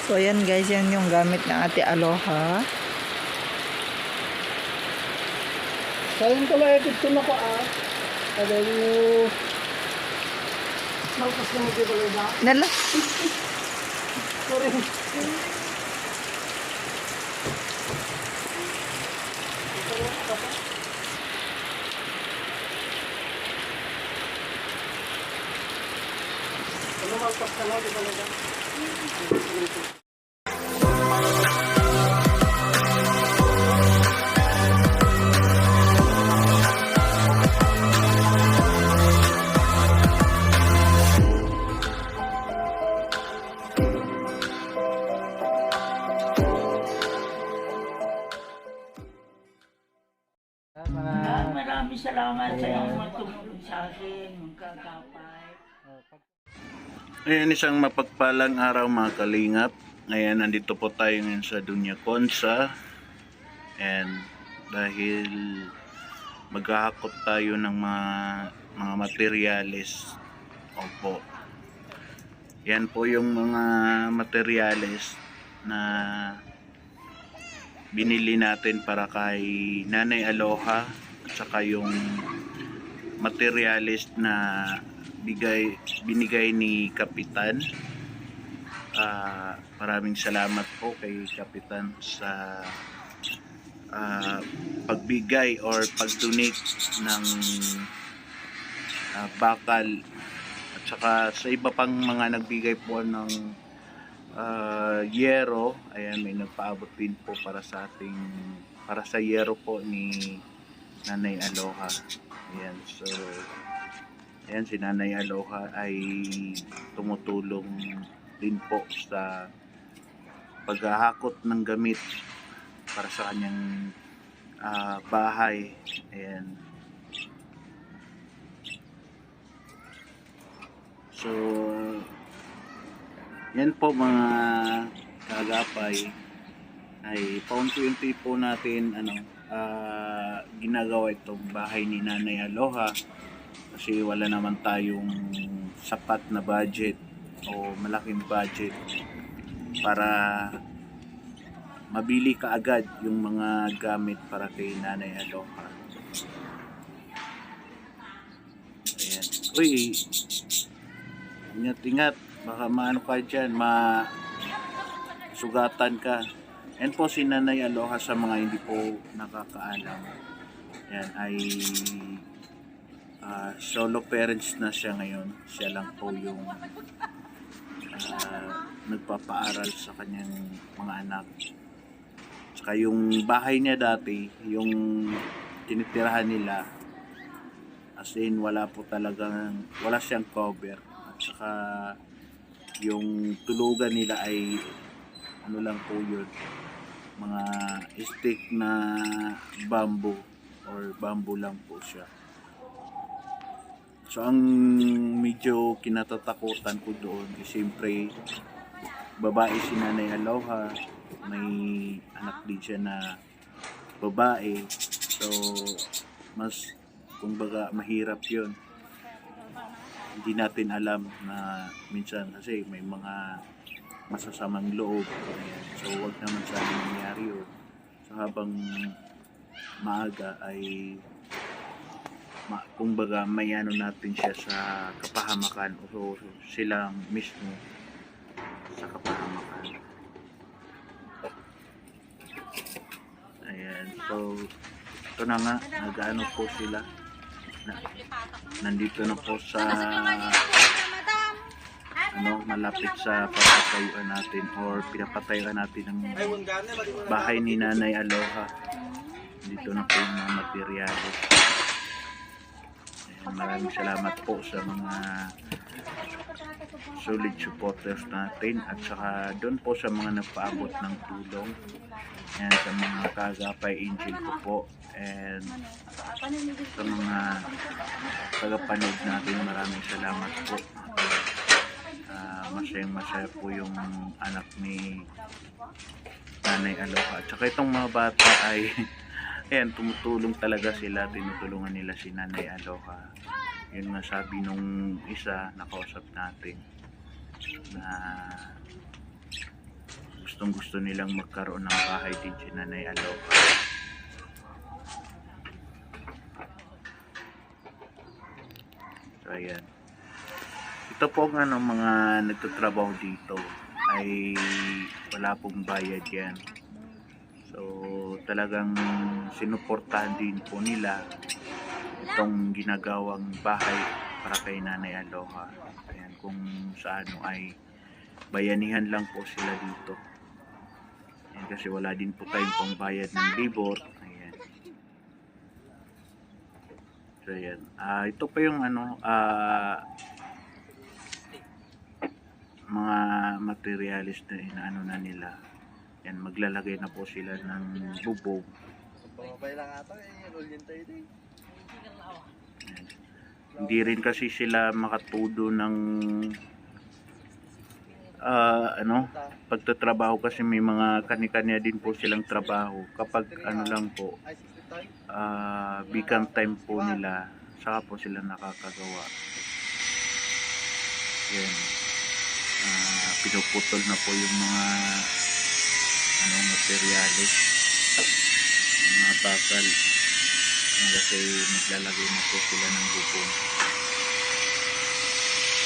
So ayan guys, yan yung gamit ng Ate Aloha. Sayang ko lang dito na ko Kada yung malpas na dito ba? Nala. Sorry. Ano malpas na dito ba? Maraming salamat sa iyong tumulong sa akin, magkakapay. Ayan, isang mapagpalang araw mga kalingap. Ngayon, nandito po tayo ngayon sa Dunya Consa. And dahil maghahakot tayo ng mga materyales. Opo. Yan po yung mga materyales na binili natin para kay Nanay Aloha at saka yung materialist na binigay ni Kapitan. Maraming salamat po kay Kapitan sa pagbigay or pag-donate ng bakal at saka sa iba pang mga nagbigay po ng yero. Ayan, may nagpaabot din po para sa yero po ni Nanay Aloha. Ayan, so ayan, si Nanay Aloha ay tumutulong din po sa paghahakot ng gamit para sa kanyang bahay. Ayan. So yan po mga kagapay, ay paunti-unti po natin ginagawa itong bahay ni Nanay Aloha kasi wala naman tayong sapat na budget o malaking budget para mabili kaagad yung mga gamit para kay Nanay Aloha. Ayan. Uy, ingat-ingat. Baka maano ka dyan, masugatan ka. Yan po si Nanay Aloha sa mga hindi po nakakaalam. Yan ay solo parents na siya ngayon. Siya lang po yung nagpapaaral sa kanyang mga anak. Saka yung bahay niya dati, yung tinitirahan nila, as in wala siyang cover. At saka yung tulugan nila ay ano lang po yun, mga stick na bamboo or bamboo lang po siya. So ang medyo kinatatakutan ko doon is siyempre babae si Nanay Aloha, may anak din siya na babae, so mas kumbaga mahirap yun. Hindi natin alam na minsan kasi may mga masasamang loob. Ayan. So wag naman sana nangyari yun. So habang maaga ay kumbaga may ano natin siya sa kapahamakan o silang mismo sa kapahamakan. Ayan. So ito na nga, nag-ano po sila. Nandito na po sa malapit sa papatayuan natin or pinapatayuan natin ng bahay ni Nanay Aloha. Dito na po yung mga materyales. Ayan, maraming salamat po sa mga solid supporters natin at saka doon po sa mga nagpaabot ng tulong. Ayan, sa mga kagapay angel ko po and sa mga tagapanood natin, maraming salamat po. Masayang-masaya po yung anak ni Nanay Aloha. At saka itong mga bata ay ayan, tumutulong talaga sila, tinutulungan nila si Nanay Aloha. Yun nga sabi nung isa nakausap natin na gustong gusto nilang magkaroon ng bahay din si Nanay Aloha. So ayan. Ito po ang mga nagtatrabaho dito ay wala pong bayad yan. So talagang sinuportahan din po nila itong ginagawang bahay para kay Nanay Aloha. Ayan, kung sa ay bayanihan lang po sila dito. Ayan, kasi wala din po tayong pambayad ng libor. Ayan. So ayan. Ito pa yung mga materialis na inaano na nila. Yan, maglalagay na po sila ng bubog. Yan. Hindi rin kasi sila makatudo ng pagtatrabaho kasi may mga kanya-kanya din po silang trabaho. Kapag lang po, weekend time po nila, saka po sila nakakagawa. Yan. Pinuputol na po yung mga materyales, mga bakal, kasi maglalagay na po sila ng bubong.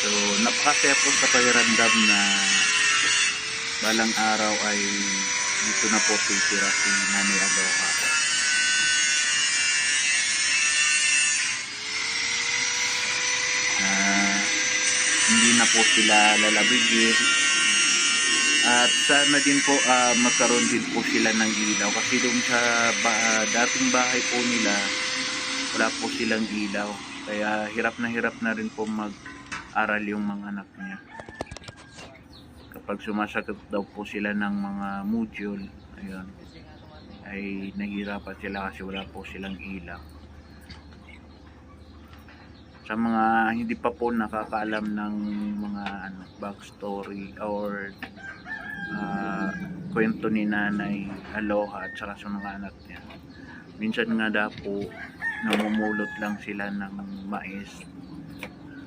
So napakasaya po sa pakiramdam na balang araw ay dito na po titira si Nanay Aloha. Hindi na po sila lalabigin. At sana din po magkaroon din po sila ng ilaw. Kasi doon sa dating bahay po nila, wala po silang ilaw. Kaya hirap na rin po mag-aral yung mga anak niya. Kapag sumasagot daw po sila ng mga module, ayun, ay nahihirapan sila kasi wala po silang ilaw. Sa mga hindi pa po nakakaalam ng mga backstory or kwento ni Nanay Aloha at saka sa mga anak niya, minsan nga daw po namumulot lang sila ng mais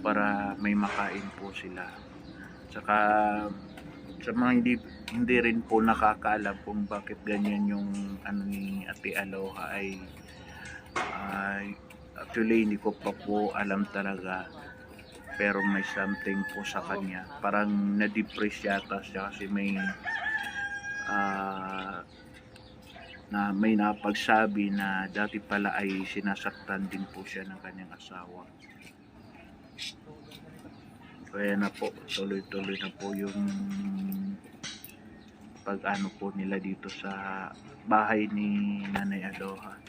para may makain po sila. Saka sa mga hindi rin po nakakaalam kung bakit ganyan yung ni Ate Aloha ay actually hindi ko pa po alam talaga, pero may something po sa kanya, parang na-depress yata siya kasi may napagsabi na dati pala ay sinasaktan din po siya ng kanyang asawa. Kaya na po tuloy-tuloy na po yung pag-ano po nila dito sa bahay ni Nanay Aloha.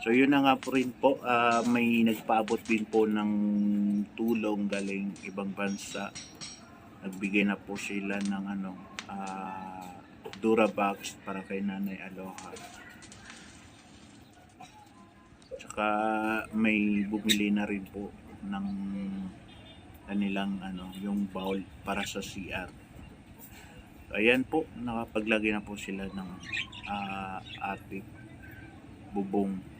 So yun na nga po rin po, may nagpaabot din po ng tulong galing ibang bansa. Nagbigay na po sila ng Durabox para kay Nanay Aloha. Tsaka may bumili na rin po ng kanilang yung bowl para sa CR. So ayan po, nakapaglagay na po sila ng ating bubong.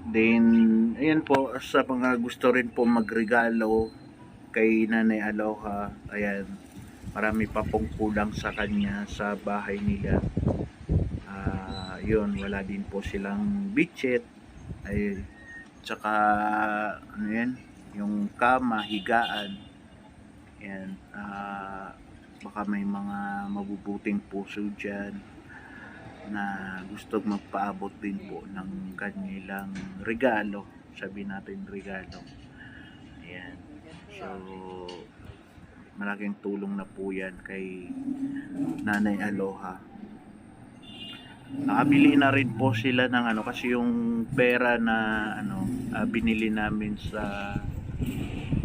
Then, ayan po, sa mga gusto rin po magregalo kay Nanay Aloha, ayan, marami pa pong kulang sa kanya sa bahay nila. Yun, wala din po silang bedsheet, ay, tsaka, yung kama, higaan, ayan, baka may mga mabubuting puso dyan na gusto magpaabot din po ng kanilang regalo, sabi natin regalo. Ayan. So malaking tulong na po yan kay Nanay Aloha. Nakabili na rin po sila ng kasi yung pera na binili namin sa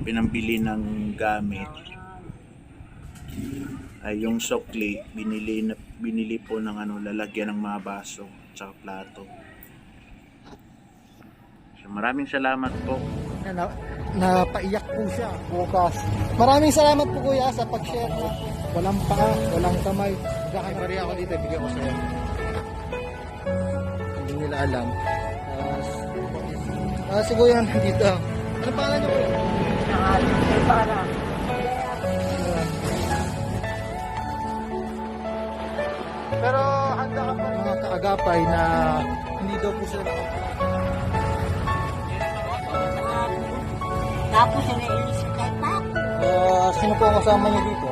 pinambili ng gamit ay yung sokli, binili po ng lalagyan ng mga baso at plato. So maraming salamat po. Napaiyak po siya bukas. Maraming salamat po kuya sa pag-share. Walang paa, walang kamay. Bari ako dito, bigyan ko sa'yo. Hindi nila alam. Siguro yan dito. Ano pangalan niyo? Para. Pero handa ka pa mga kaagapay na hindi daw po sila Tapos, nailisip kay Papa. Sino po ang kasama niyo dito?